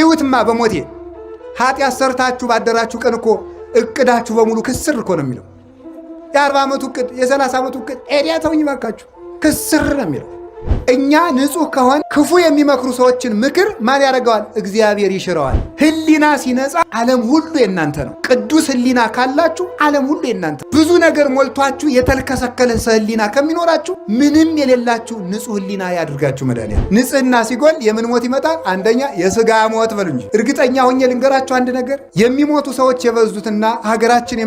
እዩትማ በሞቴ ኃጢአት ሰርታችሁ ባደራችሁ ቀን እኮ እቅዳችሁ በሙሉ ክስር እኮ ነው የሚለው። የ40 ዓመቱ እቅድ የ30 ዓመቱ እቅድ ኤዲያ ተውኝ ባካችሁ ክስር ነው የሚለው። እኛ ንጹህ ከሆን ክፉ የሚመክሩ ሰዎችን ምክር ማን ያደርገዋል? እግዚአብሔር ይሽረዋል። ህሊና ሲነጻ ዓለም ሁሉ የናንተ ነው። ቅዱስ ህሊና ካላችሁ ዓለም ሁሉ የናንተ። ብዙ ነገር ሞልቷችሁ የተልከሰከለ ህሊና ከሚኖራችሁ ምንም የሌላችሁ ንጹህ ህሊና ያድርጋችሁ መድኃኒዓለም። ንጽህና ሲጎል የምን ሞት ይመጣል? አንደኛ የስጋ ሞት በሉ እንጂ። እርግጠኛ ሆኜ ልንገራችሁ አንድ ነገር፣ የሚሞቱ ሰዎች የበዙትና ሀገራችን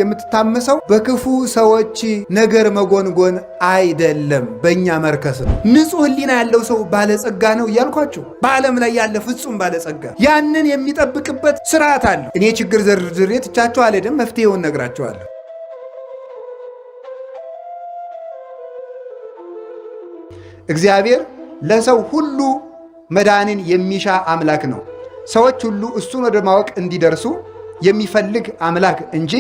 የምትታመሰው በክፉ ሰዎች ነገር መጎንጎን አይደለም፣ በእኛ መርከስ ነው። ንጹህ ህሊና ያለው ሰው ባለጸጋ ነው እያልኳችሁ፣ በዓለም ላይ ያለ ፍጹም ባለጸጋ ያንን የሚጠብቅበት ስርዓት አለ። እኔ ችግር ዘርዝሬ ትቻችሁ አልሄድም፣ መፍትሄውን ነግራችኋለሁ። እግዚአብሔር ለሰው ሁሉ መዳንን የሚሻ አምላክ ነው። ሰዎች ሁሉ እሱን ወደ ማወቅ እንዲደርሱ የሚፈልግ አምላክ እንጂ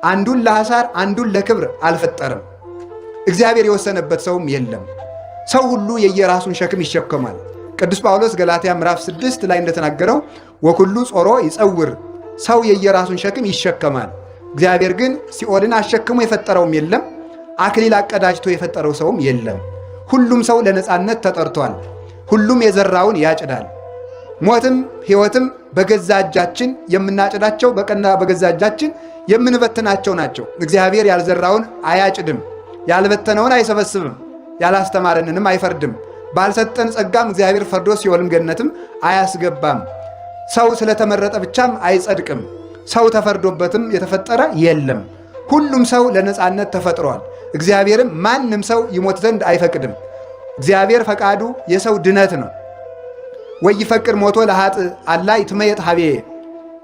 አንዱን ለሐሳር አንዱን ለክብር አልፈጠረም። እግዚአብሔር የወሰነበት ሰውም የለም። ሰው ሁሉ የየራሱን ሸክም ይሸከማል። ቅዱስ ጳውሎስ ገላትያ ምዕራፍ 6 ላይ እንደተናገረው ወኩሉ ጾሮ ይጸውር፣ ሰው የየራሱን ሸክም ይሸከማል። እግዚአብሔር ግን ሲኦልን አሸክሞ የፈጠረውም የለም፣ አክሊል አቀዳጅቶ የፈጠረው ሰውም የለም። ሁሉም ሰው ለነጻነት ተጠርቷል። ሁሉም የዘራውን ያጭዳል። ሞትም ሕይወትም በገዛ እጃችን የምናጭዳቸው በቀና በገዛ እጃችን የምንበትናቸው ናቸው። እግዚአብሔር ያልዘራውን አያጭድም፣ ያልበተነውን አይሰበስብም፣ ያላስተማረንንም አይፈርድም። ባልሰጠን ጸጋም እግዚአብሔር ፈርዶ ሲኦልም ገነትም አያስገባም። ሰው ስለተመረጠ ብቻም አይጸድቅም። ሰው ተፈርዶበትም የተፈጠረ የለም። ሁሉም ሰው ለነጻነት ተፈጥሯል። እግዚአብሔርም ማንም ሰው ይሞት ዘንድ አይፈቅድም። እግዚአብሔር ፈቃዱ የሰው ድነት ነው። ወይፈቅድ ሞቶ ለኃጥእ አላ ይትመየጥ ሀቤ፣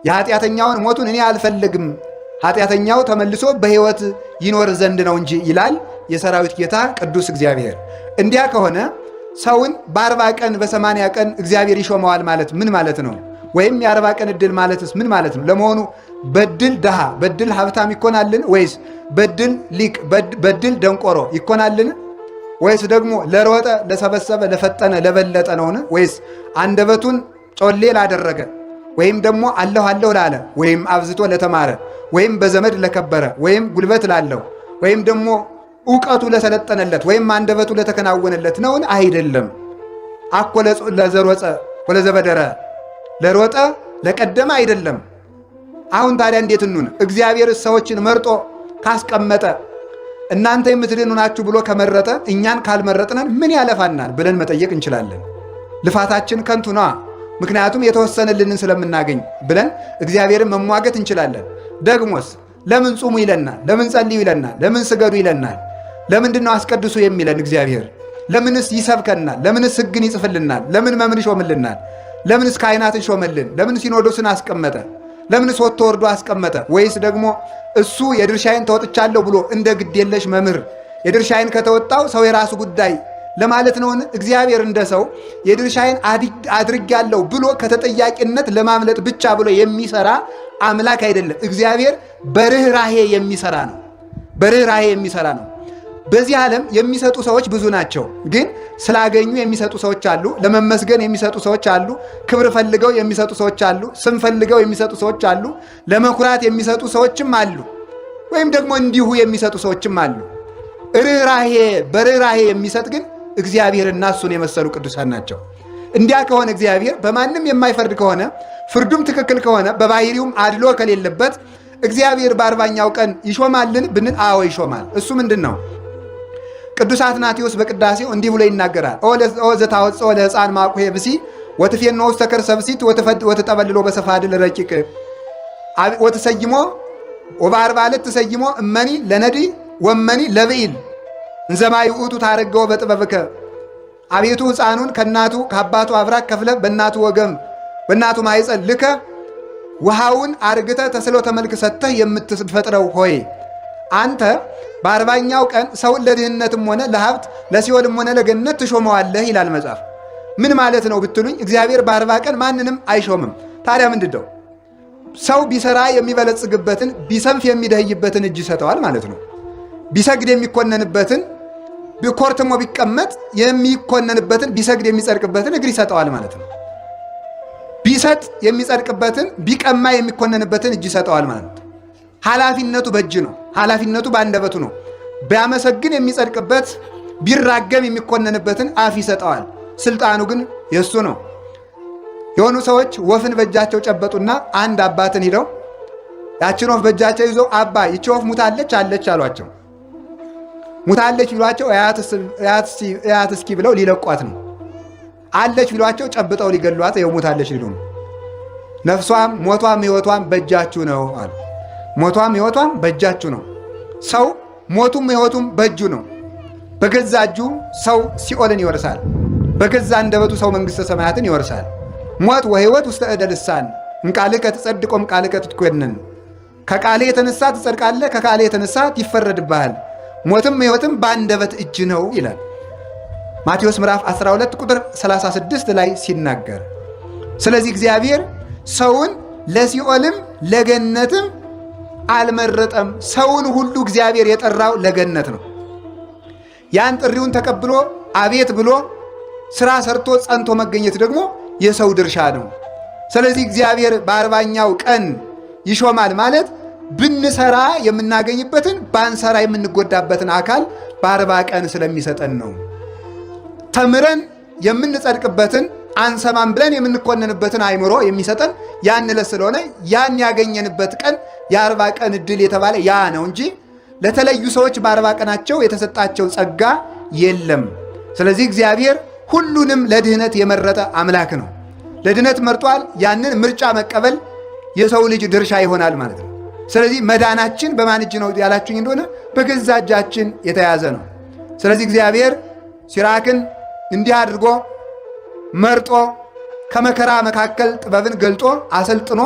የኃጢአተኛውን ሞቱን እኔ አልፈልግም፣ ኃጢአተኛው ተመልሶ በሕይወት ይኖር ዘንድ ነው እንጂ ይላል የሰራዊት ጌታ ቅዱስ እግዚአብሔር። እንዲያ ከሆነ ሰውን በ40 ቀን በ80 ቀን እግዚአብሔር ይሾመዋል ማለት ምን ማለት ነው? ወይም የ40 ቀን ዕድል ማለትስ ምን ማለት ነው? ለመሆኑ በድል ድሃ በድል ሀብታም ይኮናልን? ወይስ በድል ሊቅ በድል ደንቆሮ ይኮናልን? ወይስ ደግሞ ለሮጠ ለሰበሰበ ለፈጠነ ለበለጠ ነውን? ወይስ አንደበቱን ጮሌ ላደረገ ወይም ደግሞ አለሁ አለሁ ላለ ወይም አብዝቶ ለተማረ ወይም በዘመድ ለከበረ ወይም ጉልበት ላለው ወይም ደግሞ ዕውቀቱ ለሰለጠነለት ወይም አንደበቱ ለተከናወነለት ነውን? አይደለም። አኮ ለዘሮጸ ወለዘበደረ፣ ለሮጠ ለቀደመ አይደለም። አሁን ታዲያ እንዴት እንሁን? እግዚአብሔር ሰዎችን መርጦ ካስቀመጠ እናንተ የምትድኑ ናችሁ ብሎ ከመረጠ እኛን ካልመረጥነን ምን ያለፋናል ብለን መጠየቅ እንችላለን። ልፋታችን ከንቱ ነዋ። ምክንያቱም የተወሰነልንን ስለምናገኝ ብለን እግዚአብሔርን መሟገት እንችላለን። ደግሞስ ለምን ጹሙ ይለናል? ለምን ጸልዩ ይለናል? ለምን ስገዱ ይለናል? ለምንድነው አስቀድሱ የሚለን እግዚአብሔር? ለምንስ ይሰብከናል? ለምንስ ሕግን ይጽፍልናል? ለምን መምን ይሾምልናል? ለምንስ ካህናትን ሾመልን? ለምን ሲኖዶስን አስቀመጠ? ለምንስ ወጥቶ ወርዶ አስቀመጠ? ወይስ ደግሞ እሱ የድርሻዬን ተወጥቻለሁ ብሎ እንደ ግድ የለሽ መምህር የድርሻዬን ከተወጣው ሰው የራሱ ጉዳይ ለማለት ነውን? እግዚአብሔር እንደ ሰው የድርሻዬን አድርጌያለሁ ብሎ ከተጠያቂነት ለማምለጥ ብቻ ብሎ የሚሰራ አምላክ አይደለም። እግዚአብሔር በርኅራኄ የሚሰራ ነው። በርኅራኄ የሚሰራ ነው። በዚህ ዓለም የሚሰጡ ሰዎች ብዙ ናቸው። ግን ስላገኙ የሚሰጡ ሰዎች አሉ። ለመመስገን የሚሰጡ ሰዎች አሉ። ክብር ፈልገው የሚሰጡ ሰዎች አሉ። ስም ፈልገው የሚሰጡ ሰዎች አሉ። ለመኩራት የሚሰጡ ሰዎችም አሉ። ወይም ደግሞ እንዲሁ የሚሰጡ ሰዎችም አሉ። በርኅራኄ የሚሰጥ ግን እግዚአብሔርና እሱን የመሰሉ ቅዱሳን ናቸው። እንዲያ ከሆነ እግዚአብሔር በማንም የማይፈርድ ከሆነ ፍርዱም ትክክል ከሆነ በባሕሪውም አድሎ ከሌለበት እግዚአብሔር በ40ኛው ቀን ይሾማልን ብንል፣ አዎ ይሾማል። እሱ ምንድን ነው? ቅዱስ አትናቴዎስ በቅዳሴው እንዲህ ብሎ ይናገራል። ኦ ዘታወፅኦ ለሕፃን ማቁሄ ብሲ ወትፌኖ ውስተ ከርሰ ብሲት ወትጠበልሎ በሰፋድል ረቂቅ ወትሰይሞ ወበ40 ዕለት ትሰይሞ እመኒ ለነዲ ወመኒ ለብኢል እንዘማይ ውእቱ ታረገው በጥበብከ። አቤቱ ሕፃኑን ከእናቱ ከአባቱ አብራክ ከፍለ በእናቱ ወገም በእናቱ ማኅፀን ልከ ውሃውን አርግተ ተስሎ ተመልክ ሰጥተህ የምትፈጥረው ሆይ አንተ በ40ኛው ቀን ሰውን ለድህነትም ሆነ ለሀብት ለሲኦልም ሆነ ለገነት ትሾመዋለህ ይላል መጽሐፍ። ምን ማለት ነው ብትሉኝ፣ እግዚአብሔር በ40 ቀን ማንንም አይሾምም። ታዲያ ምንድን ነው? ሰው ቢሰራ የሚበለጽግበትን ቢሰንፍ የሚደህይበትን እጅ ይሰጠዋል ማለት ነው። ቢሰግድ የሚኮነንበትን ኮርትሞ ቢቀመጥ የሚኮነንበትን ቢሰግድ የሚጸድቅበትን እግር ይሰጠዋል ማለት ነው። ቢሰጥ የሚጸድቅበትን ቢቀማ የሚኮነንበትን እጅ ይሰጠዋል ማለት ነው። ኃላፊነቱ በእጅ ነው። ኃላፊነቱ በአንደበቱ ነው። ቢያመሰግን የሚጸድቅበት ቢራገም የሚኮነንበትን አፍ ይሰጠዋል። ስልጣኑ ግን የእሱ ነው። የሆኑ ሰዎች ወፍን በእጃቸው ጨበጡና አንድ አባትን ሂደው ያችን ወፍ በእጃቸው ይዘው አባ ይቺ ወፍ ሙታለች አለች አሏቸው። ሙታለች ቢሏቸው እያት እስኪ ብለው ሊለቋት ነው። አለች ቢሏቸው ጨብጠው ሊገሏት ይኸው ሙታለች ሊሉ ነው። ነፍሷም ሞቷም ሕይወቷም በእጃችሁ ነው አሉ። ሞቷም ሕይወቷም በእጃችሁ ነው። ሰው ሞቱም ሕይወቱም በእጁ ነው። በገዛ እጁ ሰው ሲኦልን ይወርሳል። በገዛ አንደበቱ ሰው መንግሥተ ሰማያትን ይወርሳል። ሞት ወሕይወት ውስተ እደ ልሳን እምቃልከ ትጸድቆም ቃልከ ትትኮነን። ከቃሌ የተነሳ ትጸድቃለህ፣ ከቃሌ የተነሳ ይፈረድብሃል። ሞትም ሕይወትም በአንደበት እጅ ነው ይላል ማቴዎስ ምዕራፍ 12 ቁጥር 36 ላይ ሲናገር። ስለዚህ እግዚአብሔር ሰውን ለሲኦልም ለገነትም አልመረጠም። ሰውን ሁሉ እግዚአብሔር የጠራው ለገነት ነው። ያን ጥሪውን ተቀብሎ አቤት ብሎ ስራ ሰርቶ ጸንቶ መገኘት ደግሞ የሰው ድርሻ ነው። ስለዚህ እግዚአብሔር በ40ኛው ቀን ይሾማል ማለት ብንሰራ የምናገኝበትን ባንሰራ የምንጎዳበትን አካል በ40 ቀን ስለሚሰጠን ነው። ተምረን የምንጸድቅበትን አንሰማም ብለን የምንኮነንበትን አእምሮ የሚሰጠን ያን ዕለት ስለሆነ ያን ያገኘንበት ቀን የ40 ቀን ዕድል የተባለ ያ ነው እንጂ ለተለዩ ሰዎች በ40 ቀናቸው የተሰጣቸው ጸጋ የለም። ስለዚህ እግዚአብሔር ሁሉንም ለድህነት የመረጠ አምላክ ነው። ለድህነት መርጧል። ያንን ምርጫ መቀበል የሰው ልጅ ድርሻ ይሆናል ማለት ነው። ስለዚህ መዳናችን በማን እጅ ነው ያላችሁኝ እንደሆነ በገዛ እጃችን የተያዘ ነው። ስለዚህ እግዚአብሔር ሲራክን እንዲህ አድርጎ መርጦ ከመከራ መካከል ጥበብን ገልጦ አሰልጥኖ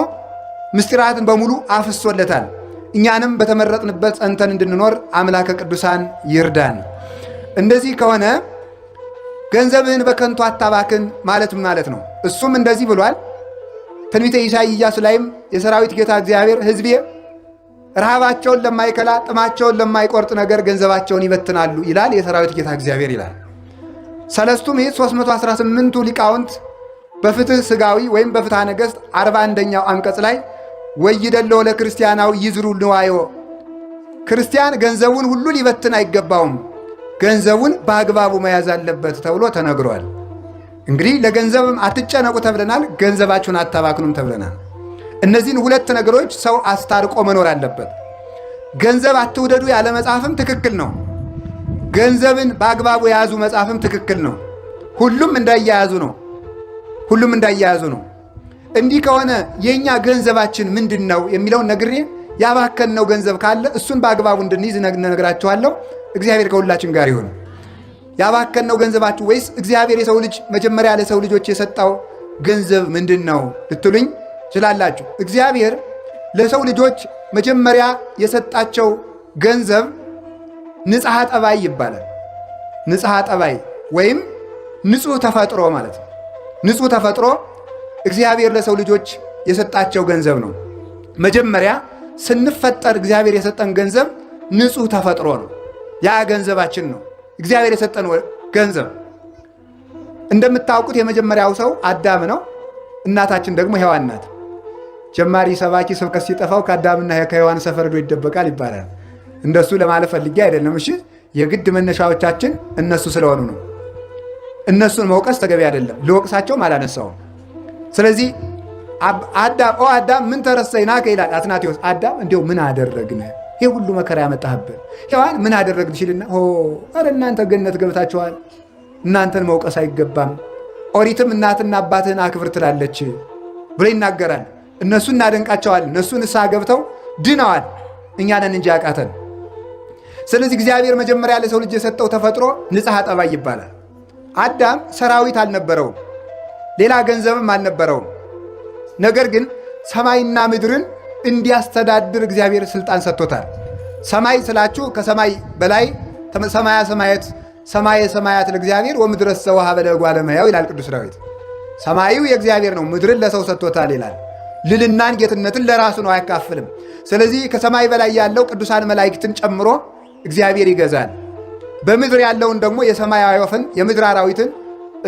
ምስጢራትን በሙሉ አፍሶለታል። እኛንም በተመረጥንበት ጸንተን እንድንኖር አምላከ ቅዱሳን ይርዳን። እንደዚህ ከሆነ ገንዘብህን በከንቱ አታባክን ማለት ማለት ነው። እሱም እንደዚህ ብሏል። ትንቢተ ኢሳይያስ ላይም የሰራዊት ጌታ እግዚአብሔር ሕዝቤ ረሃባቸውን ለማይከላ ጥማቸውን ለማይቆርጥ ነገር ገንዘባቸውን ይበትናሉ ይላል የሰራዊት ጌታ እግዚአብሔር ይላል። ሰለስቱ ምዕት 318ቱ ሊቃውንት በፍትህ ሥጋዊ ወይም በፍትሐ ነገሥት 41ኛው አንቀጽ ላይ ወይደለው ለክርስቲያናዊ ይዝሩ ንዋዮ፣ ክርስቲያን ገንዘቡን ሁሉ ሊበትን አይገባውም፣ ገንዘቡን በአግባቡ መያዝ አለበት ተብሎ ተነግሯል። እንግዲህ ለገንዘብም አትጨነቁ ተብለናል፣ ገንዘባችሁን አታባክኑም ተብለናል። እነዚህን ሁለት ነገሮች ሰው አስታርቆ መኖር አለበት። ገንዘብ አትውደዱ ያለ መጽሐፍም ትክክል ነው። ገንዘብን በአግባቡ የያዙ መጽሐፍም ትክክል ነው። ሁሉም እንዳያያዙ ነው። ሁሉም እንዳያያዙ ነው። እንዲህ ከሆነ የእኛ ገንዘባችን ምንድን ነው የሚለውን ነግሬ ያባከንነው ገንዘብ ካለ እሱን በአግባቡ እንድንይዝ ነግራችኋለሁ። እግዚአብሔር ከሁላችን ጋር ይሁን። ያባከንነው ገንዘባችሁ ወይስ እግዚአብሔር የሰው ልጅ መጀመሪያ ለሰው ልጆች የሰጠው ገንዘብ ምንድን ነው ልትሉኝ ችላላችሁ። እግዚአብሔር ለሰው ልጆች መጀመሪያ የሰጣቸው ገንዘብ ንጽሐ ጠባይ ይባላል። ንጽሐ ጠባይ ወይም ንጹሕ ተፈጥሮ ማለት ነው። ንጹሕ ተፈጥሮ እግዚአብሔር ለሰው ልጆች የሰጣቸው ገንዘብ ነው። መጀመሪያ ስንፈጠር እግዚአብሔር የሰጠን ገንዘብ ንጹሕ ተፈጥሮ ነው። ያ ገንዘባችን ነው፣ እግዚአብሔር የሰጠን ገንዘብ። እንደምታውቁት የመጀመሪያው ሰው አዳም ነው። እናታችን ደግሞ ሔዋን ናት። ጀማሪ ሰባኪ ስብከት ሲጠፋው ከአዳምና ከሔዋን ሰፈር ሄዶ ይደበቃል ይባላል። እንደሱ ለማለት ፈልጌ አይደለም። እሺ፣ የግድ መነሻዎቻችን እነሱ ስለሆኑ ነው። እነሱን መውቀስ ተገቢ አይደለም። ልወቅሳቸውም አላነሳውም። ስለዚህ አዳም ምን ተረሰይናከ ይላል አትናቴዎስ። አዳም እንዲያው ምን አደረግን? ይህ ሁሉ መከራ ያመጣህብን። ሔዋን ምን አደረግን ሲልና ኧረ እናንተ ገነት ገብታችኋል፣ እናንተን መውቀስ አይገባም። ኦሪትም እናትና አባትህን አክብር ትላለች ብሎ ይናገራል። እነሱ እናደንቃቸዋል። እነሱ ንስሐ ገብተው ድነዋል። እኛ ነን እንጂ ያቃተን። ስለዚህ እግዚአብሔር መጀመሪያ ለሰው ልጅ የሰጠው ተፈጥሮ ንጽሐ ጠባይ ይባላል። አዳም ሰራዊት አልነበረውም፣ ሌላ ገንዘብም አልነበረውም። ነገር ግን ሰማይና ምድርን እንዲያስተዳድር እግዚአብሔር ስልጣን ሰጥቶታል። ሰማይ ስላችሁ ከሰማይ በላይ ሰማየ ሰማያት ለእግዚአብሔር ወምድረሰ ወሀበ ለእጓለ እመሕያው ይላል ቅዱስ ዳዊት። ሰማዩ የእግዚአብሔር ነው፣ ምድርን ለሰው ሰጥቶታል ይላል። ልልናን ጌትነትን ለራሱ ነው፣ አያካፍልም። ስለዚህ ከሰማይ በላይ ያለው ቅዱሳን መላእክትን ጨምሮ እግዚአብሔር ይገዛል። በምድር ያለውን ደግሞ የሰማይ ወፍን፣ የምድር አራዊትን፣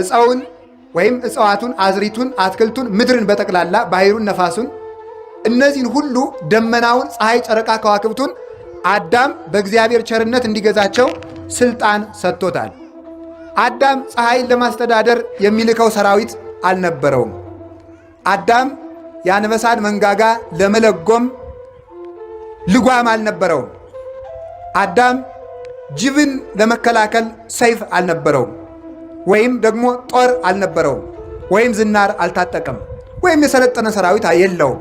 ዕፀውን፣ ወይም እጽዋቱን፣ አዝሪቱን፣ አትክልቱን፣ ምድርን በጠቅላላ ባሕሩን፣ ነፋሱን፣ እነዚህን ሁሉ ደመናውን፣ ፀሐይ፣ ጨረቃ፣ ከዋክብቱን አዳም በእግዚአብሔር ቸርነት እንዲገዛቸው ስልጣን ሰጥቶታል። አዳም ፀሐይን ለማስተዳደር የሚልከው ሰራዊት አልነበረውም። አዳም የአንበሳን መንጋጋ ለመለጎም ልጓም አልነበረውም። አዳም ጅብን ለመከላከል ሰይፍ አልነበረውም፣ ወይም ደግሞ ጦር አልነበረውም፣ ወይም ዝናር አልታጠቀም፣ ወይም የሰለጠነ ሰራዊት የለውም።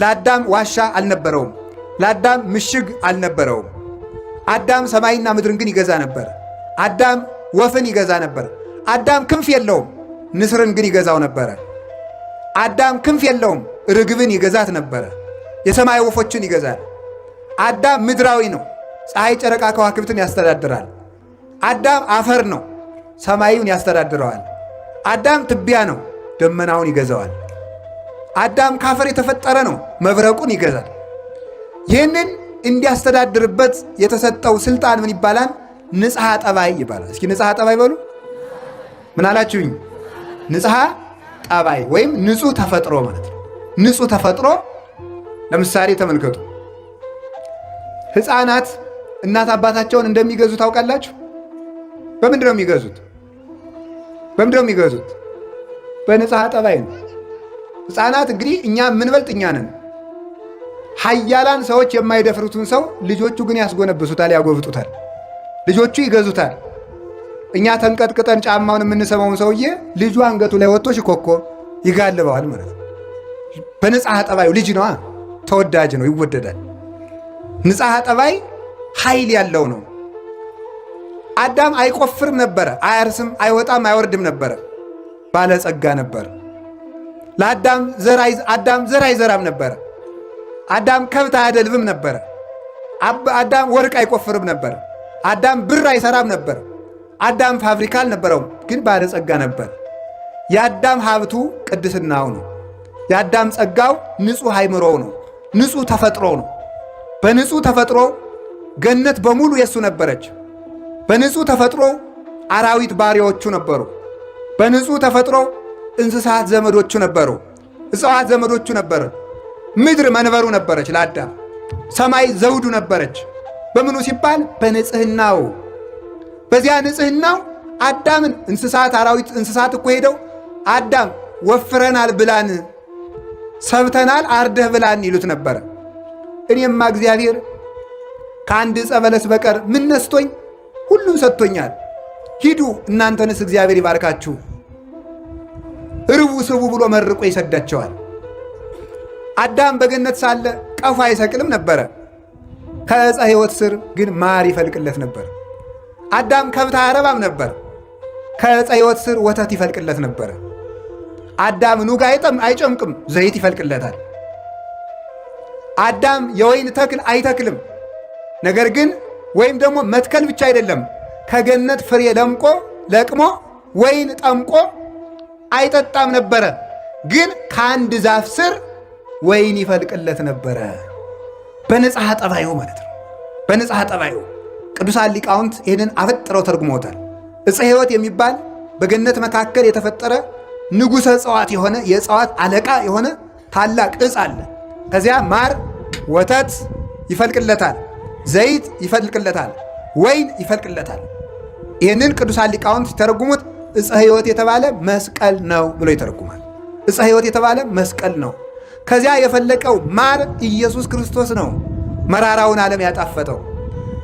ለአዳም ዋሻ አልነበረውም። ለአዳም ምሽግ አልነበረውም። አዳም ሰማይና ምድርን ግን ይገዛ ነበር። አዳም ወፍን ይገዛ ነበር። አዳም ክንፍ የለውም፣ ንስርን ግን ይገዛው ነበረ። አዳም ክንፍ የለውም፣ ርግብን ይገዛት ነበረ። የሰማይ ወፎችን ይገዛል። አዳም ምድራዊ ነው፣ ፀሐይ፣ ጨረቃ፣ ከዋክብትን ያስተዳድራል። አዳም አፈር ነው፣ ሰማዩን ያስተዳድረዋል። አዳም ትቢያ ነው፣ ደመናውን ይገዛዋል። አዳም ካፈር የተፈጠረ ነው፣ መብረቁን ይገዛል። ይህንን እንዲያስተዳድርበት የተሰጠው ስልጣን ምን ይባላል? ንጽሐ ጠባይ ይባላል። እስኪ ንጽሐ ጠባይ በሉ። ምን አላችሁኝ? ንጽሐ ጠባይ ወይም ንጹህ ተፈጥሮ ማለት ነው። ንጹህ ተፈጥሮ ለምሳሌ ተመልከቱ። ሕፃናት እናት አባታቸውን እንደሚገዙ ታውቃላችሁ? በምንድን ነው የሚገዙት? በምንድን ነው የሚገዙት? በንጽሐ ጠባይ ነው። ሕፃናት እንግዲህ እኛ የምንበልጥ እኛ ነን። ኃያላን ሰዎች የማይደፍሩትን ሰው ልጆቹ ግን ያስጎነብሱታል፣ ያጎብጡታል። ልጆቹ ይገዙታል። እኛ ተንቀጥቅጠን ጫማውን የምንሰማውን ሰውዬ ልጁ አንገቱ ላይ ወጥቶ ሽኮኮ ይጋልበዋል ማለት ነው። በንጽሐ ጠባዩ ልጅ ነዋ፣ ተወዳጅ ነው፣ ይወደዳል። ንጽሐ ጠባይ ኃይል ያለው ነው። አዳም አይቆፍርም ነበረ፣ አያርስም፣ አይወጣም፣ አይወርድም ነበረ፣ ባለጸጋ ነበር። ለአዳም ዘር አይዘራም ነበረ። አዳም ከብት አያደልብም ነበረ። አዳም ወርቅ አይቆፍርም ነበር። አዳም ብር አይሰራም ነበር። አዳም ፋብሪካ አልነበረውም፣ ግን ባለጸጋ ነበር። የአዳም ሀብቱ ቅድስናው ነው። የአዳም ጸጋው ንጹሕ አእምሮው ነው፣ ንጹሕ ተፈጥሮ ነው። በንጹሕ ተፈጥሮ ገነት በሙሉ የሱ ነበረች። በንጹሕ ተፈጥሮ አራዊት ባሪያዎቹ ነበሩ። በንጹሕ ተፈጥሮ እንስሳት ዘመዶቹ ነበሩ፣ እጽዋት ዘመዶቹ ነበሩ። ምድር መንበሩ ነበረች ለአዳም። ሰማይ ዘውዱ ነበረች። በምኑ ሲባል በንጽህናው። በዚያ ንጽህናው አዳምን እንስሳት አራዊት እንስሳት እኮ ሄደው አዳም ወፍረናል ብላን፣ ሰብተናል አርደህ ብላን ይሉት ነበረ። እኔማ እግዚአብሔር ከአንድ ዕፀ በለስ በቀር ምን ነስቶኝ? ሁሉም ሰጥቶኛል። ሂዱ እናንተንስ እግዚአብሔር ይባርካችሁ፣ ርቡ ስቡ ብሎ መርቆ ይሰዳቸዋል። አዳም በገነት ሳለ ቀፎ አይሰቅልም ነበረ። ከዕፀ ሕይወት ስር ግን ማር ይፈልቅለት ነበር። አዳም ከብት አያረባም ነበር። ከዕፀ ሕይወት ስር ወተት ይፈልቅለት ነበረ። አዳም ኑግ አይጨምቅም፣ ዘይት ይፈልቅለታል። አዳም የወይን ተክል አይተክልም። ነገር ግን ወይም ደግሞ መትከል ብቻ አይደለም፣ ከገነት ፍሬ ለቅሞ ወይን ጠምቆ አይጠጣም ነበረ። ግን ከአንድ ዛፍ ስር ወይን ይፈልቅለት ነበረ። በንጽሐ ጠባዩ ማለት ነው። በንጽሐ ጠባዩ ቅዱሳን ሊቃውንት ይህንን አፈጥረው ተርጉመውታል። ዕፀ ሕይወት የሚባል በገነት መካከል የተፈጠረ ንጉሠ እጽዋት የሆነ የእጽዋት አለቃ የሆነ ታላቅ ዕፅ አለ። ከዚያ ማር ወተት ይፈልቅለታል፣ ዘይት ይፈልቅለታል፣ ወይን ይፈልቅለታል። ይህንን ቅዱሳን ሊቃውንት ሲተረጉሙት ዕፀ ሕይወት የተባለ መስቀል ነው ብሎ ይተረጉማል። ዕፀ ሕይወት የተባለ መስቀል ነው። ከዚያ የፈለቀው ማር ኢየሱስ ክርስቶስ ነው፣ መራራውን ዓለም ያጣፈጠው።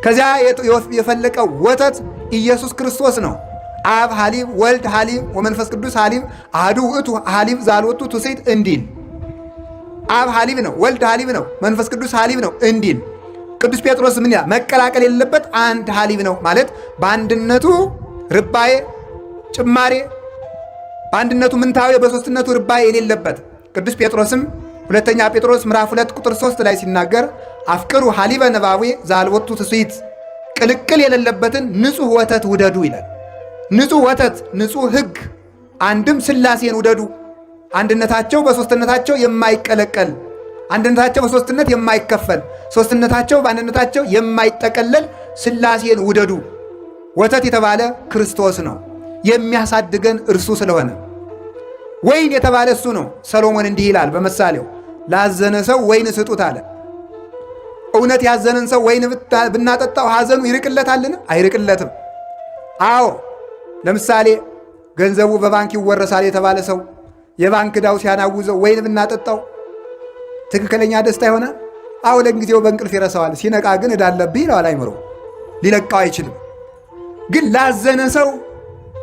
ከዚያ የፈለቀው ወተት ኢየሱስ ክርስቶስ ነው። አብ ሐሊብ፣ ወልድ ሐሊብ፣ ወመንፈስ ቅዱስ ሐሊብ፣ አሐዱ ውእቱ ሐሊብ ዛልወቱ ትውስት እንዲል። አብ ሐሊብ ነው፣ ወልድ ሐሊብ ነው፣ መንፈስ ቅዱስ ሐሊብ ነው እንዲል። ቅዱስ ጴጥሮስ ምን ይላል? መቀላቀል የሌለበት አንድ ሐሊብ ነው ማለት በአንድነቱ ርባዬ ጭማሬ፣ በአንድነቱ ምንታዌ በሦስትነቱ ርባዬ የሌለበት። ቅዱስ ጴጥሮስም ሁለተኛ ጴጥሮስ ምዕራፍ 2 ቁጥር 3 ላይ ሲናገር አፍቅሩ ሐሊበ ነባዌ ዛልወቱ ትስይት፣ ቅልቅል የሌለበትን ንጹሕ ወተት ውደዱ ይላል። ንጹሕ ወተት፣ ንጹሕ ሕግ፣ አንድም ሥላሴን ውደዱ። አንድነታቸው በሦስትነታቸው የማይቀለቀል፣ አንድነታቸው በሦስትነት የማይከፈል፣ ሦስትነታቸው በአንድነታቸው የማይጠቀለል ሥላሴን ውደዱ። ወተት የተባለ ክርስቶስ ነው፣ የሚያሳድገን እርሱ ስለሆነ ወይን የተባለ እሱ ነው። ሰሎሞን እንዲህ ይላል በምሳሌው ላዘነ ሰው ወይን ስጡት አለ። እውነት ያዘነን ሰው ወይን ብናጠጣው ሐዘኑ ይርቅለታልን? አይርቅለትም። አዎ ለምሳሌ ገንዘቡ በባንክ ይወረሳል የተባለ ሰው የባንክ ዕዳው ሲያናውዘው ወይን ብናጠጣው ትክክለኛ ደስታ ይሆናል? አዎ ለጊዜው በእንቅልፍ ይረሳዋል። ሲነቃ ግን ዕዳ አለብህ ይለዋል። አይምሮ ሊለቃው አይችልም። ግን ላዘነ ሰው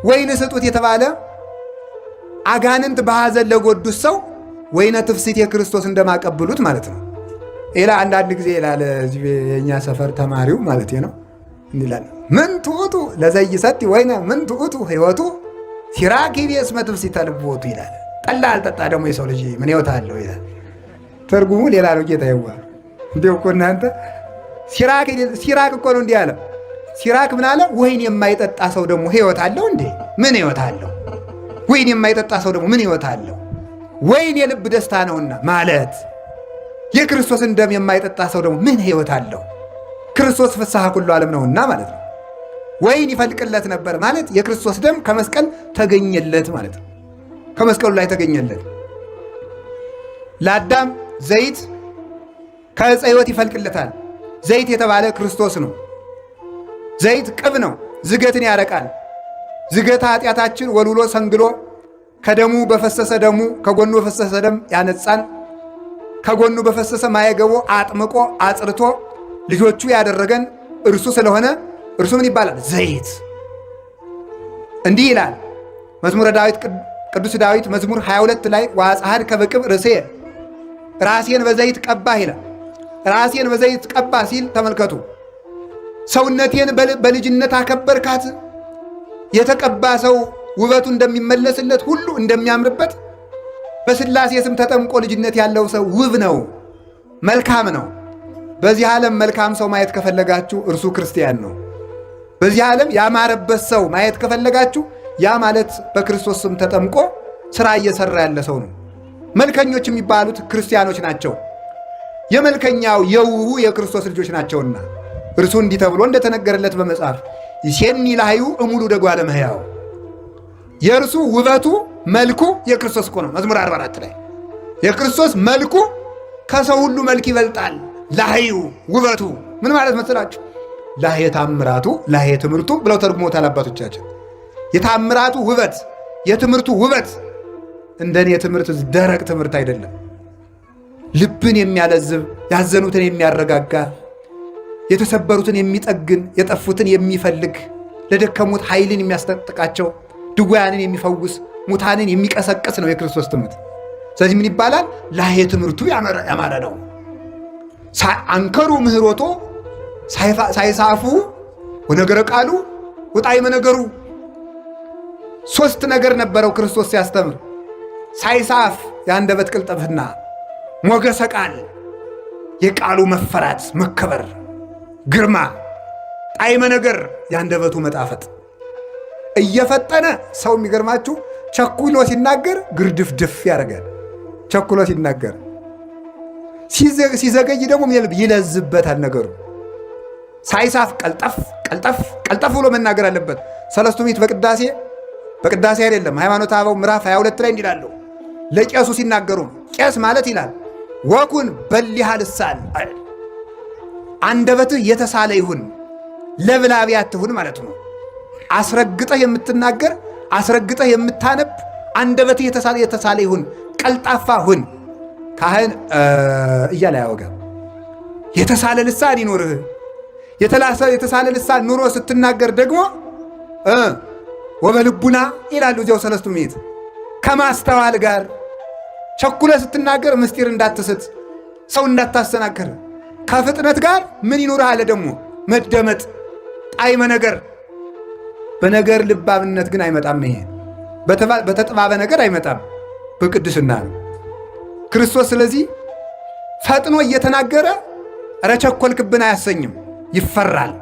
ወይን ስጡት የተባለ አጋንንት በሐዘን ለጎዱት ሰው ወይነ ትፍስሕት የክርስቶስ እንደማቀብሉት ማለት ነው። ሌላ አንዳንድ ጊዜ ይላል የእኛ ሰፈር ተማሪው ማለት ነው እንላል ምን ትዑቱ ለዘይሰቲ ወይነ ምን ትዑቱ ሕይወቱ ሲራክ እስመ ትፍስሕተ ልቦቱ ይላል። ጠላ አልጠጣ ደግሞ የሰው ልጅ ምን ሕይወት አለው ይላል። ትርጉሙ ሌላ ነው። ጌታ ይዋ እንዲሁ እኮ እናንተ ሲራክ እኮ ነው እንዲህ አለ። ሲራክ ምን አለ? ወይን የማይጠጣ ሰው ደግሞ ሕይወት አለው እንዴ? ምን ሕይወት አለው? ወይን የማይጠጣ ሰው ደግሞ ምን ሕይወት አለው? ወይን የልብ ደስታ ነውና ማለት የክርስቶስን ደም የማይጠጣ ሰው ደግሞ ምን ሕይወት አለው? ክርስቶስ ፍስሐ ኩሉ ዓለም ነውና ማለት ነው። ወይን ይፈልቅለት ነበር ማለት የክርስቶስ ደም ከመስቀል ተገኘለት ማለት ነው። ከመስቀሉ ላይ ተገኘለት። ለአዳም ዘይት ከዕፀ ሕይወት ይፈልቅለታል። ዘይት የተባለ ክርስቶስ ነው። ዘይት ቅብ ነው፣ ዝገትን ያረቃል። ዝገት ኃጢአታችን ወልውሎ ሰንግሎ ከደሙ በፈሰሰ ደሙ ከጎኑ በፈሰሰ ደም ያነጻን፣ ከጎኑ በፈሰሰ ማየገቦ አጥምቆ አጽርቶ ልጆቹ ያደረገን እርሱ ስለሆነ እርሱ ምን ይባላል? ዘይት። እንዲህ ይላል መዝሙረ ዳዊት ቅዱስ ዳዊት መዝሙር 22 ላይ ወአጽሐድከ በቅብ ርእሴ ራሴን በዘይት ቀባህ ይላል። ራሴን በዘይት ቀባ ሲል ተመልከቱ። ሰውነቴን በልጅነት አከበርካት። የተቀባ ሰው ውበቱ እንደሚመለስለት ሁሉ እንደሚያምርበት በሥላሴ ስም ተጠምቆ ልጅነት ያለው ሰው ውብ ነው፣ መልካም ነው። በዚህ ዓለም መልካም ሰው ማየት ከፈለጋችሁ እርሱ ክርስቲያን ነው። በዚህ ዓለም ያማረበት ሰው ማየት ከፈለጋችሁ ያ ማለት በክርስቶስ ስም ተጠምቆ ሥራ እየሠራ ያለ ሰው ነው። መልከኞች የሚባሉት ክርስቲያኖች ናቸው። የመልከኛው የውቡ የክርስቶስ ልጆች ናቸውና እርሱ እንዲህ ተብሎ እንደተነገረለት በመጽሐፍ ይሴኒ ላህዩ እሙሉ ደጓለ እመሕያው የእርሱ ውበቱ መልኩ የክርስቶስ እኮ ነው። መዝሙር 44 ላይ የክርስቶስ መልኩ ከሰው ሁሉ መልክ ይበልጣል። ላህዩ ውበቱ ምን ማለት መስላችሁ? ላህየ ታምራቱ ላህየ ትምህርቱ ብለው ተርጉሞታል አባቶቻችን። የታምራቱ ውበት የትምህርቱ ውበት እንደኔ የትምህርት ደረቅ ትምህርት አይደለም። ልብን የሚያለዝብ ያዘኑትን የሚያረጋጋ የተሰበሩትን የሚጠግን የጠፉትን የሚፈልግ ለደከሙት ኃይልን የሚያስጠጥቃቸው ድውያንን የሚፈውስ ሙታንን የሚቀሰቅስ ነው የክርስቶስ ትምህርት። ስለዚህ ምን ይባላል? ላህየ ትምህርቱ ያማረ ነው። አንከሩ ምህሮቶ ሳይሳፉ ወነገረ ቃሉ ወጣዕመ ነገሩ። ሶስት ነገር ነበረው ክርስቶስ ሲያስተምር፣ ሳይሳፍ የአንደበት ቅልጥፍና፣ ሞገሰ ቃል የቃሉ መፈራት መከበር ግርማ፣ ጣዕመ ነገር የአንደበቱ መጣፈጥ። እየፈጠነ ሰው የሚገርማችሁ ቸኩሎ ሲናገር ግርድፍድፍ ያደርጋል። ቸኩሎ ሲናገር ሲዘገይ ደግሞ ይለዝበታል ነገሩ። ሳይሳፍ ቀልጠፍ ቀልጠፍ ቀልጠፍ ብሎ መናገር አለበት። ሰለስቱ ምዕት በቅዳሴ አይደለም ሃይማኖተ አበው ምዕራፍ 22 ላይ እንዲላሉ ለቄሱ ሲናገሩ ቄስ ማለት ይላል ወኩን በሊሃ ልሳን አንደበትህ የተሳለ ይሁን ለብላቢያ አትሁን ማለት ነው። አስረግጠህ የምትናገር አስረግጠህ የምታነብ አንደበትህ የተሳለ ይሁን፣ ቀልጣፋ ሁን። ካህን እያለ ያወጋም የተሳለ ልሳን ይኖርህ። የተሳለ ልሳን ኑሮ ስትናገር ደግሞ ወበልቡና ይላሉ እዚያው ሰለስቱ ምዕት ከማስተዋል ጋር ቸኩለ ስትናገር ምስጢር እንዳትስት፣ ሰው እንዳታሰናክር። ከፍጥነት ጋር ምን ይኖርህ አለ ደግሞ መደመጥ፣ ጣዕመ ነገር። በነገር ልባብነት ግን አይመጣም። ይሄ በተጥባበ ነገር አይመጣም፣ በቅድስና ነው ክርስቶስ። ስለዚህ ፈጥኖ እየተናገረ ኧረ ቸኮልክብን አያሰኝም፣ ይፈራል።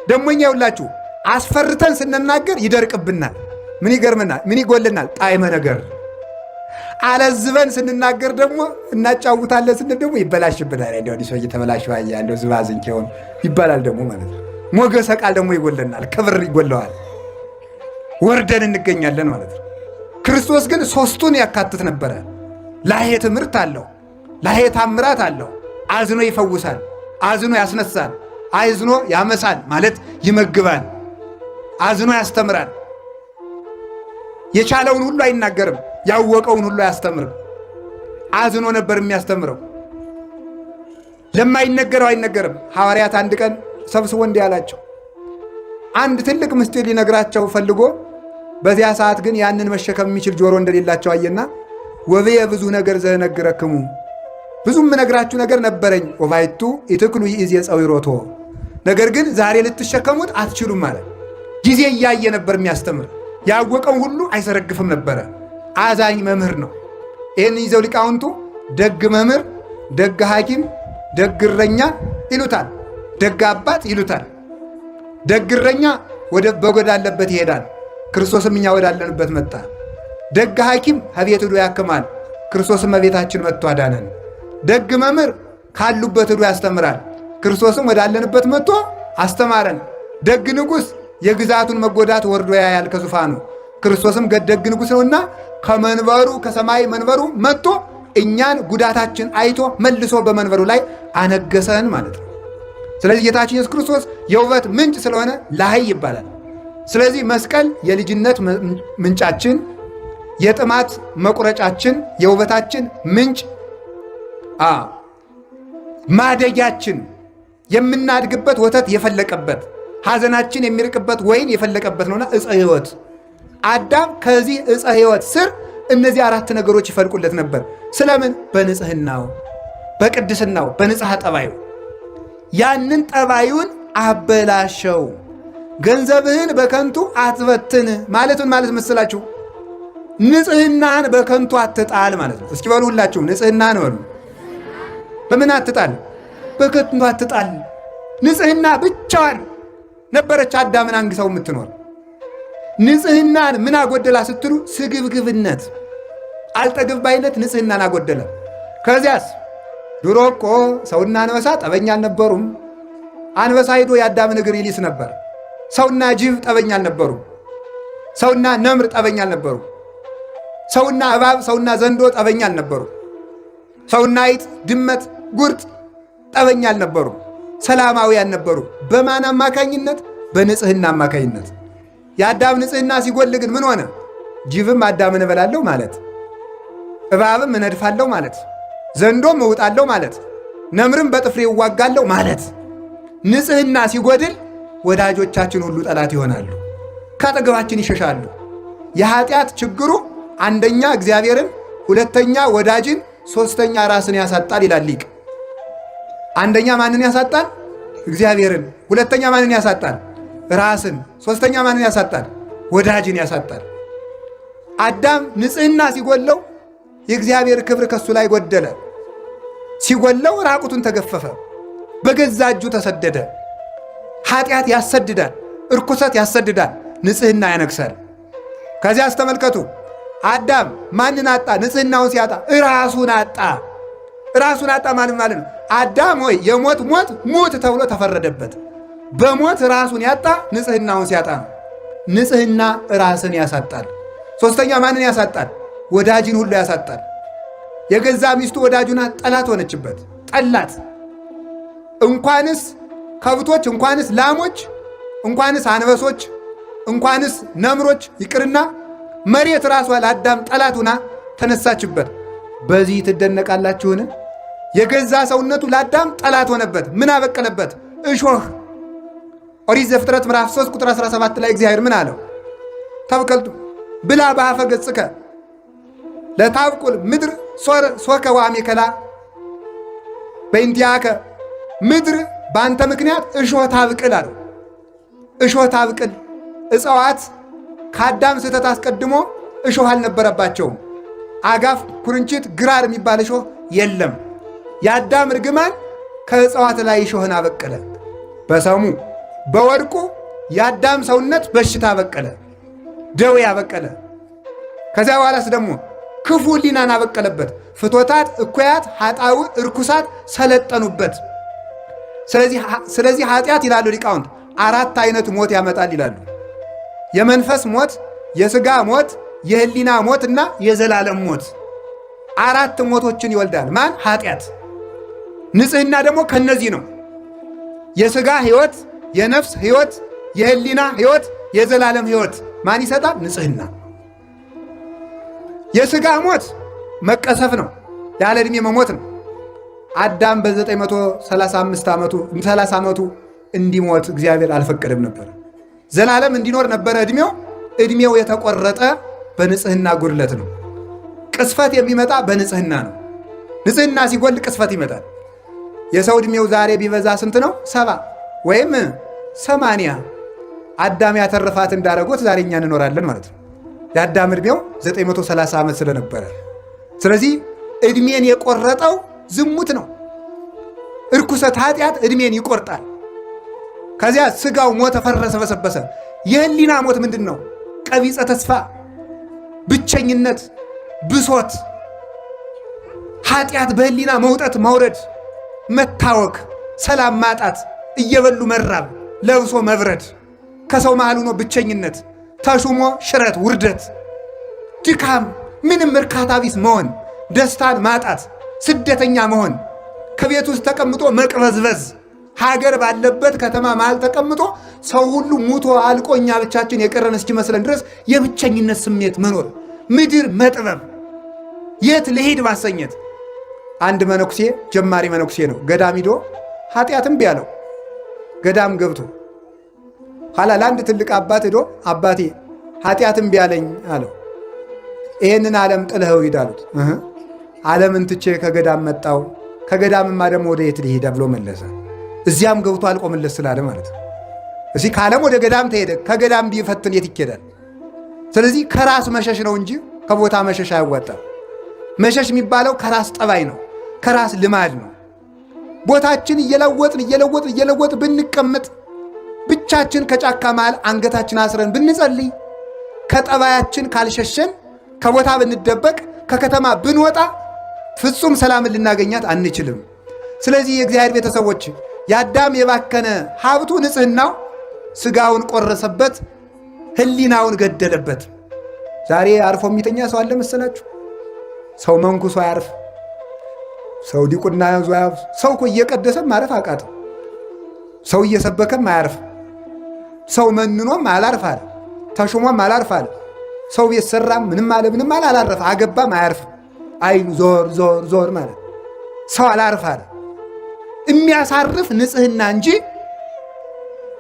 ደግሞ እኛ ይውላችሁ አስፈርተን ስንናገር ይደርቅብናል። ምን ይገርምናል? ምን ይጎልናል? ጣዕመ ነገር። አለዝበን ስንናገር ደግሞ እናጫውታለን ስንል ደግሞ ይበላሽብናል። እንዲያው ሰው እየተበላሽ ያያ እንደው ዝባዝንኬ ሆኖ ይባላል ደግሞ ማለት ነው። ሞገሰ ቃል ደግሞ ይጎለናል፣ ክብር ይጎለዋል፣ ወርደን እንገኛለን ማለት ነው። ክርስቶስ ግን ሦስቱን ያካትት ነበረ። ላሄ ትምህርት አለው፣ ላሄ ታምራት አለው። አዝኖ ይፈውሳል፣ አዝኖ ያስነሳል፣ አዝኖ ያመሳል ማለት ይመግባል፣ አዝኖ ያስተምራል። የቻለውን ሁሉ አይናገርም፣ ያወቀውን ሁሉ አያስተምርም። አዝኖ ነበር የሚያስተምረው። ለማይነገረው አይነገርም። ሐዋርያት አንድ ቀን ሰብስቦ እንዲህ አላቸው። አንድ ትልቅ ምስጢር ሊነግራቸው ፈልጎ በዚያ ሰዓት ግን ያንን መሸከም የሚችል ጆሮ እንደሌላቸው አየና ወብየ ብዙ ነገር ዘነግረክሙ፣ ብዙም ነግራችሁ ነገር ነበረኝ። ወባይቱ ኢትክሉ ይእዜ ጸዊሮቶ፣ ነገር ግን ዛሬ ልትሸከሙት አትችሉም ማለት። ጊዜ እያየ ነበር የሚያስተምር። ያወቀውን ሁሉ አይዘረግፍም ነበረ። አዛኝ መምህር ነው። ይህን ይዘው ሊቃውንቱ ደግ መምህር፣ ደግ ሐኪም፣ ደግ እረኛ ይሉታል። ደግ አባት ይሉታል። ደግ እረኛ ወዳለበት ይሄዳል። ክርስቶስም እኛ ወዳለንበት መጣ። ደግ ሐኪም ከቤት ሄዶ ያክማል። ክርስቶስም በቤታችን መጥቶ አዳነን። ደግ መምህር ካሉበት ሄዶ ያስተምራል። ክርስቶስም ወዳለንበት መጥቶ አስተማረን። ደግ ንጉሥ የግዛቱን መጎዳት ወርዶ ያያል ከዙፋኑ። ክርስቶስም ደግ ንጉሥ ነውና ከመንበሩ ከሰማይ መንበሩ መጥቶ እኛን ጉዳታችን አይቶ መልሶ በመንበሩ ላይ አነገሰን ማለት ነው። ስለዚህ ጌታችን ኢየሱስ ክርስቶስ የውበት ምንጭ ስለሆነ ላህይ ይባላል። ስለዚህ መስቀል የልጅነት ምንጫችን፣ የጥማት መቁረጫችን፣ የውበታችን ምንጭ፣ ማደጊያችን፣ የምናድግበት ወተት የፈለቀበት፣ ሐዘናችን የሚርቅበት ወይን የፈለቀበት ነውና ዕፀ ሕይወት። አዳም ከዚህ ዕፀ ሕይወት ስር እነዚህ አራት ነገሮች ይፈልቁለት ነበር። ስለምን? በንጽህናው፣ በቅድስናው፣ በንጽሐ ጠባዩ። ያንን ጠባዩን አበላሸው። ገንዘብህን በከንቱ አትበትን ማለቱን ማለት መስላችሁ? ንጽህናህን በከንቱ አትጣል ማለት ነው። እስኪ በሉ ሁላችሁም ንጽህናህን በሉ። በምን አትጣል? በከንቱ አትጣል። ንጽህና ብቻዋን ነበረች አዳምን አንግሰው የምትኖር። ንጽህናን ምን አጎደላ ስትሉ፣ ስግብግብነት፣ አልጠግብ ባይነት ንጽህናን አጎደለ። ከዚያስ ድሮ እኮ ሰውና አንበሳ ጠበኛ አልነበሩም። አንበሳ ሂዶ የአዳምን እግር ይሊስ ነበር። ሰውና ጅብ ጠበኛ አልነበሩም። ሰውና ነምር ጠበኛ አልነበሩ። ሰውና እባብ፣ ሰውና ዘንዶ ጠበኛ አልነበሩ። ሰውና አይጥ፣ ድመት፣ ጉርጥ ጠበኛ አልነበሩ። ሰላማውያን ነበሩ። በማን አማካኝነት? በንጽህና አማካኝነት። የአዳም ንጽህና ሲጎል ግን ምን ሆነ? ጅብም አዳምን እበላለሁ ማለት፣ እባብም እነድፋለሁ ማለት፣ ዘንዶም እውጣለሁ ማለት፣ ነምርም በጥፍሬ እዋጋለሁ ማለት። ንጽህና ሲጎድል ወዳጆቻችን ሁሉ ጠላት ይሆናሉ፣ ከአጠገባችን ይሸሻሉ። የኃጢአት ችግሩ አንደኛ እግዚአብሔርን፣ ሁለተኛ ወዳጅን፣ ሶስተኛ ራስን ያሳጣል ይላል ሊቅ። አንደኛ ማንን ያሳጣል? እግዚአብሔርን። ሁለተኛ ማንን ያሳጣል? ራስን። ሶስተኛ ማንን ያሳጣል? ወዳጅን ያሳጣል። አዳም ንጽህና ሲጎለው የእግዚአብሔር ክብር ከሱ ላይ ጎደለ። ሲጎለው ራቁቱን ተገፈፈ፣ በገዛ እጁ ተሰደደ። ኃጢአት ያሰድዳል፣ እርኩሰት ያሰድዳል፣ ንጽህና ያነግሳል። ከዚያ አስተመልከቱ፣ አዳም ማንን አጣ? ንጽህናውን ሲያጣ ራሱን አጣ። ራሱን አጣ ማለት ነው። አዳም ሆይ የሞት ሞት ሙት ተብሎ ተፈረደበት። በሞት ራሱን ያጣ ንጽህናውን ሲያጣ ነው። ንጽህና ራስን ያሳጣል። ሶስተኛ ማንን ያሳጣል? ወዳጅን ሁሉ ያሳጣል። የገዛ ሚስቱ ወዳጁና ጠላት ሆነችበት፣ ጠላት። እንኳንስ ከብቶች፣ እንኳንስ ላሞች፣ እንኳንስ አንበሶች፣ እንኳንስ ነምሮች ይቅርና መሬት ራሷ ለአዳም ጠላቱና ተነሳችበት። በዚህ ትደነቃላችሁን? የገዛ ሰውነቱ ለአዳም ጠላት ሆነበት። ምን አበቀለበት? እሾህ። ኦሪት ዘፍጥረት ምዕራፍ 3 ቁጥር 17 ላይ እግዚአብሔር ምን አለው? ተብከልቱ ብላ በአፈ ገጽከ ለታብቁል ምድር ሶከ ወአሜከላ በእንቲአከ፣ ምድር በአንተ ምክንያት እሾህ ታብቅል አለው። እሾህ ታብቅል። እጽዋት ከአዳም ስህተት አስቀድሞ እሾህ አልነበረባቸውም። አጋፍ፣ ኩርንችት፣ ግራር የሚባል እሾህ የለም። የአዳም እርግማን ከእጽዋት ላይ እሾህን አበቀለ። በሰሙ በወድቁ የአዳም ሰውነት በሽታ አበቀለ፣ ደዌ አበቀለ። ከዚያ በኋላስ ደግሞ ክፉ ሕሊናን አበቀለበት። ፍቶታት፣ እኩያት፣ ኃጣው፣ እርኩሳት ሰለጠኑበት። ስለዚህ ኃጢአት ይላሉ ሊቃውንት 4 አይነት ሞት ያመጣል ይላሉ። የመንፈስ ሞት፣ የሥጋ ሞት፣ የህሊና ሞትና የዘላለም ሞት፣ 4 ሞቶችን ይወልዳል። ማን? ኃጢአት። ንጽህና ደግሞ ከነዚህ ነው። የሥጋ ሕይወት፣ የነፍስ ሕይወት፣ የህሊና ሕይወት፣ የዘላለም ሕይወት ማን ይሰጣል? ንጽህና። የሥጋ ሞት መቀሰፍ ነው፣ ያለ ዕድሜ መሞት ነው። አዳም በ935 ዓመቱ እንዲሞት እግዚአብሔር አልፈቀደም ነበር። ዘላለም እንዲኖር ነበረ ዕድሜው የተቆረጠ በንጽህና ጉድለት ነው። ቅስፈት የሚመጣ በንጽህና ነው። ንጽህና ሲጎል ቅስፈት ይመጣል። የሰው ዕድሜው ዛሬ ቢበዛ ስንት ነው? 70 ወይም 80። አዳም ያተረፋት እንዳረጎት ዛሬ እኛ እንኖራለን ማለት ነው። የአዳም ዕድሜው 930 ዓመት ስለነበረ፣ ስለዚህ ዕድሜን የቆረጠው ዝሙት ነው። እርኩሰት፣ ኃጢአት ዕድሜን ይቆርጣል። ከዚያ ሥጋው ሞተ፣ ፈረሰ፣ በሰበሰ። የህሊና ሞት ምንድን ነው? ቀቢጸ ተስፋ፣ ብቸኝነት፣ ብሶት፣ ኃጢአት በህሊና መውጠት መውረድ፣ መታወክ፣ ሰላም ማጣት፣ እየበሉ መራብ፣ ለብሶ መብረድ፣ ከሰው መሃል ሆኖ ብቸኝነት፣ ተሹሞ ሽረት፣ ውርደት፣ ድካም፣ ምንም እርካታ ቢስ መሆን፣ ደስታን ማጣት፣ ስደተኛ መሆን፣ ከቤት ውስጥ ተቀምጦ መቅበዝበዝ፣ ሀገር ባለበት ከተማ መሃል ተቀምጦ ሰው ሁሉ ሙቶ አልቆ እኛ ብቻችን የቀረን እስኪመስለን ድረስ የብቸኝነት ስሜት መኖር፣ ምድር መጥበብ፣ የት ልሄድ ማሰኘት። አንድ መነኩሴ ጀማሪ መነኩሴ ነው። ገዳም ሂዶ ኃጢአትም ቢያለው ገዳም ገብቶ ኋላ ለአንድ ትልቅ አባት ሂዶ አባቴ ኃጢአትም ቢያለኝ አለው። ይህንን ዓለም ጥለኸው ሂድ አሉት። ዓለምን ትቼ ከገዳም መጣው፣ ከገዳምማ ደግሞ ወደ የት ልሄድ ብሎ መለሰ። እዚያም ገብቶ አልቆምለት ስላለ ማለት ነው። እዚህ ከዓለም ወደ ገዳም ተሄደ፣ ከገዳም ቢፈትን የት ይኬዳል? ስለዚህ ከራስ መሸሽ ነው እንጂ ከቦታ መሸሽ አያዋጣም። መሸሽ የሚባለው ከራስ ጠባይ ነው፣ ከራስ ልማድ ነው። ቦታችን እየለወጥን ብንቀመጥ፣ ብቻችን ከጫካ መሃል አንገታችን አስረን ብንጸልይ፣ ከጠባያችን ካልሸሸን፣ ከቦታ ብንደበቅ፣ ከከተማ ብንወጣ ፍጹም ሰላምን ልናገኛት አንችልም። ስለዚህ የእግዚአብሔር ቤተሰቦች የአዳም የባከነ ሀብቱ ንጽህናው ሥጋውን ቆረሰበት፣ ህሊናውን ገደለበት። ዛሬ አርፎ የሚተኛ ሰው አለ መሰላችሁ? ሰው መንኩሶ አያርፍ፣ ሰው ዲቁና ያዙ አያርፍ። ሰው እኮ እየቀደሰም ማረፍ አቃተው። ሰው እየሰበከም አያርፍ፣ ሰው መንኖም አላርፍ አለ፣ ተሾሞም አላርፍ አለ። ሰው ቤት ሰራም ምንም አለ አላረፍ፣ አገባም አያርፍ። አይኑ ዞር ዞር ዞር ማለት ሰው አላርፍ አለ። የሚያሳርፍ ንጽህና እንጂ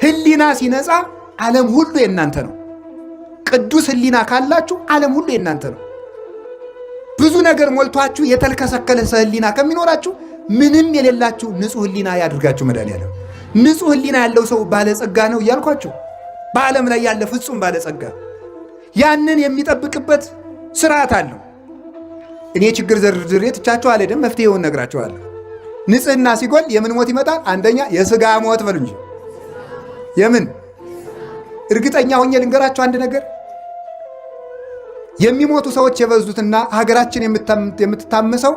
ህሊና ሲነጻ ዓለም ሁሉ የእናንተ ነው። ቅዱስ ህሊና ካላችሁ ዓለም ሁሉ የእናንተ ነው። ብዙ ነገር ሞልቷችሁ የተልከሰከለ ህሊና ከሚኖራችሁ ምንም የሌላችሁ ንጹህ ህሊና ያድርጋችሁ መድኃኒዓለም። ንጹህ ህሊና ያለው ሰው ባለጸጋ ነው እያልኳችሁ፣ በዓለም ላይ ያለ ፍጹም ባለጸጋ ያንን የሚጠብቅበት ስርዓት አለው። እኔ ችግር ዘርዝሬ ትቻችሁ አልሄድም፣ መፍትሄውን ነግራችኋለሁ። ንጽህና ሲጎል የምን ሞት ይመጣል? አንደኛ የሥጋ ሞት በሉ እንጂ የምን። እርግጠኛ ሆኜ ልንገራችሁ አንድ ነገር፣ የሚሞቱ ሰዎች የበዙትና ሀገራችን የምትታመሰው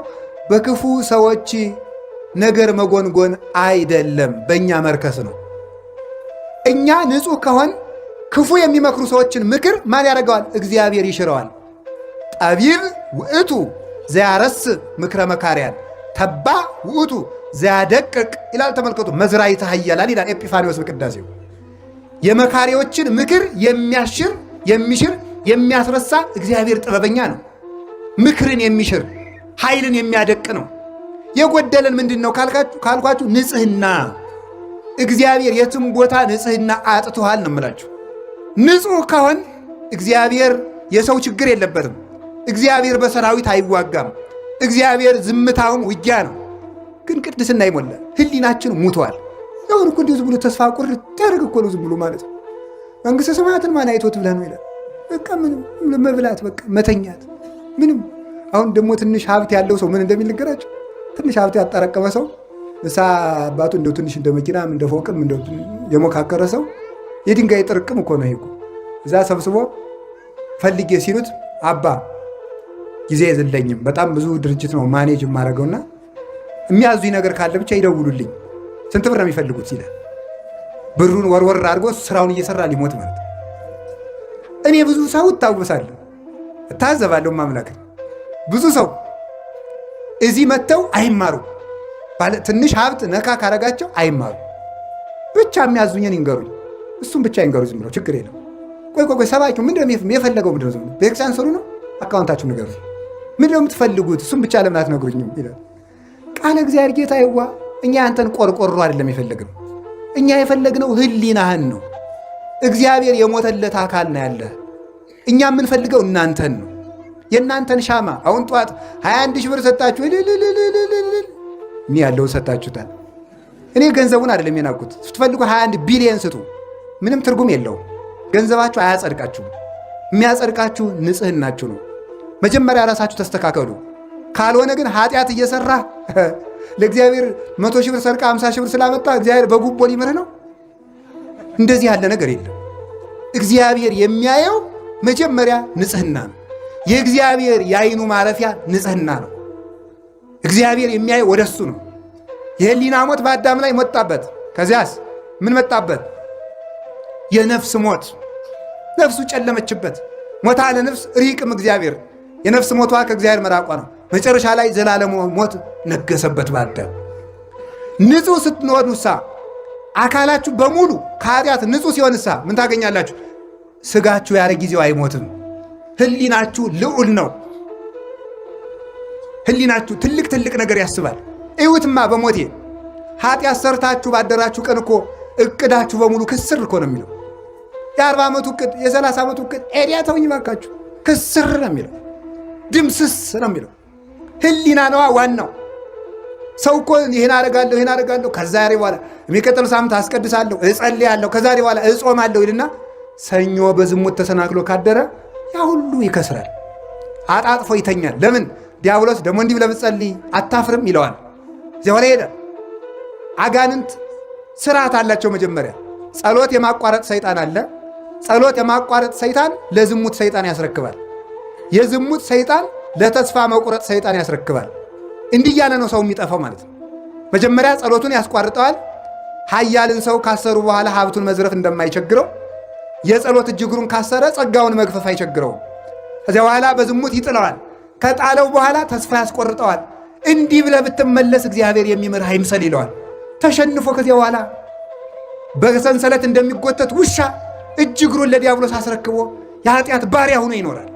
በክፉ ሰዎች ነገር መጎንጎን አይደለም፣ በእኛ መርከስ ነው። እኛ ንጹሕ ከሆን ክፉ የሚመክሩ ሰዎችን ምክር ማን ያደርገዋል? እግዚአብሔር ይሽረዋል። ጠቢብ ውእቱ ዘያረስ ምክረ መካርያን ተባ ውእቱ ዘያደቅቅ ይላል። ተመልከቱ፣ መዝራዕተ ኃያላን ይላል ኤጲፋንዮስ በቅዳሴው። የመካሪዎችን ምክር የሚሽር የሚያስረሳ እግዚአብሔር ጥበበኛ ነው። ምክርን የሚሽር ኃይልን የሚያደቅ ነው። የጎደለን ምንድን ነው ካልኳችሁ ንጽህና። እግዚአብሔር የትም ቦታ ንጽህና አጥቶሃል ነው የምላችሁ። ንጹሕ ከሆን እግዚአብሔር የሰው ችግር የለበትም። እግዚአብሔር በሰራዊት አይዋጋም። እግዚአብሔር ዝምታውም ውጊያ ነው። ግን ቅድስና ይሞላል። ህሊናችን ሙቷል። አሁን እኮ እንዲሁ ዝም ብሎ ተስፋ ቁርጥ ያደርግ እኮ ነው ዝም ብሎ ማለት ነው። መንግሥተ ሰማያትን ማን አይቶት ብለህ ነው ይላል። በቃ ምንም መብላት፣ በቃ መተኛት፣ ምንም። አሁን ደግሞ ትንሽ ሀብት ያለው ሰው ምን እንደሚነገራቸው፣ ትንሽ ሀብት ያጠራቀመ ሰው እሳ አባቱ እንደው ትንሽ እንደ መኪናም እንደ ፎቅም እንደው የሞካከረ ሰው የድንጋይ ጥርቅም እኮ ነው ይሄ። እዛ ሰብስቦ ፈልጌ ሲሉት አባ ጊዜ የለኝም፣ በጣም ብዙ ድርጅት ነው ማኔጅ የማደርገውና የሚያዙኝ ነገር ካለ ብቻ ይደውሉልኝ፣ ስንት ብር ነው የሚፈልጉት ይላል። ብሩን ወርወር አድርጎ ስራውን እየሰራ ሊሞት ማለት። እኔ ብዙ ሰው እታወሳለሁ። እታዘባለሁ ማምላክ። ብዙ ሰው እዚህ መጥተው አይማሩ፣ ትንሽ ሀብት ነካ ካረጋቸው አይማሩ። ብቻ የሚያዙኝን ይንገሩኝ፣ እሱም ብቻ ይንገሩ፣ ዝም ብለው ችግር የለም። ቆይ ሰባኪው ምንድነው የፈለገው? ምንድነው ዝም ቤተክርስቲያን ስሩ ነው? አካውንታችሁ ንገሩ። ምንድነው የምትፈልጉት? እሱም ብቻ ለምን አትነግሩኝም ይላል ቃለ እግዚአብሔር። ጌታ ይዋ እኛ አንተን ቆርቆሮ አይደለም የፈለግነው፣ እኛ የፈለግነው ህሊናህን ነው። እግዚአብሔር የሞተለት አካል ነው ያለ። እኛ የምንፈልገው እናንተን ነው፣ የእናንተን ሻማ። አሁን ጠዋት 21 ሺህ ብር ሰጣችሁ እኔ ያለውን ሰጣችሁታል። እኔ ገንዘቡን አይደለም የናቁት። ስትፈልጉ 21 ቢሊየን ስጡ፣ ምንም ትርጉም የለውም። ገንዘባችሁ አያጸድቃችሁም። የሚያጸድቃችሁ ንጽህናችሁ ነው። መጀመሪያ ራሳችሁ ተስተካከሉ። ካልሆነ ግን ኃጢአት እየሰራ ለእግዚአብሔር 100 ሺህ ብር ሰርቃ 50 ሺህ ብር ስላመጣ እግዚአብሔር በጉቦ ሊምርህ ነው። እንደዚህ ያለ ነገር የለም። እግዚአብሔር የሚያየው መጀመሪያ ንጽህና ነው። የእግዚአብሔር የዓይኑ ማረፊያ ንጽህና ነው። እግዚአብሔር የሚያየው ወደሱ ነው። የህሊና ሞት በአዳም ላይ መጣበት። ከዚያስ ምን መጣበት? የነፍስ ሞት። ነፍሱ ጨለመችበት። ሞታ ለነፍስ ሪቅም እግዚአብሔር። የነፍስ ሞቷ ከእግዚአብሔር መራቋ ነው። መጨረሻ ላይ ዘላለም ሞት ነገሰበት በአዳም። ንጹህ ስትሆኑሳ አካላችሁ በሙሉ ከኃጢአት ንጹህ ሲሆንሳ ምን ታገኛላችሁ? ስጋችሁ ያለ ጊዜው አይሞትም። ህሊናችሁ ልዑል ነው። ህሊናችሁ ትልቅ ነገር ያስባል። እዩትማ በሞቴ ኃጢአት ሰርታችሁ ባደራችሁ ቀን እኮ እቅዳችሁ በሙሉ ክስር እኮ ነው የሚለው። የ40 ዓመቱ እቅድ፣ የ30 ዓመቱ እቅድ ኤዲያ ተውኝ ባካችሁ፣ ክስር ነው የሚለው፣ ድምስስ ነው የሚለው። ህሊና ነዋ ዋናው። ሰው እኮ ይህን አደርጋለሁ ከዛሬ በኋላ የሚቀጥሉ ሳምንት አስቀድሳለሁ፣ እጸልያለሁ፣ ከዛሬ በኋላ እጾማለሁ ይልና ሰኞ በዝሙት ተሰናክሎ ካደረ ያ ሁሉ ይከስራል፣ አጣጥፎ ይተኛል። ለምን? ዲያብሎስ ደግሞ እንዲህ ብለህ ብትጸልይ አታፍርም ይለዋል። እዚያው ላይ ሄደ። አጋንንት ስርዓት አላቸው። መጀመሪያ ጸሎት የማቋረጥ ሰይጣን አለ። ጸሎት የማቋረጥ ሰይጣን ለዝሙት ሰይጣን ያስረክባል። የዝሙት ሰይጣን ለተስፋ መቁረጥ ሰይጣን ያስረክባል። እንዲህ እያለ ነው ሰው የሚጠፋው ማለት ነው። መጀመሪያ ጸሎቱን ያስቋርጠዋል። ኃያልን ሰው ካሰሩ በኋላ ሀብቱን መዝረፍ እንደማይቸግረው የጸሎት እጅግሩን ካሰረ ጸጋውን መግፈፍ አይቸግረውም። ከዚያ በኋላ በዝሙት ይጥለዋል። ከጣለው በኋላ ተስፋ ያስቆርጠዋል። እንዲህ ብለህ ብትመለስ እግዚአብሔር የሚምርህ አይምሰል ይለዋል። ተሸንፎ ከዚያ በኋላ በሰንሰለት እንደሚጎተት ውሻ እጅግሩን ለዲያብሎስ አስረክቦ የኃጢአት ባሪያ ሆኖ ይኖራል።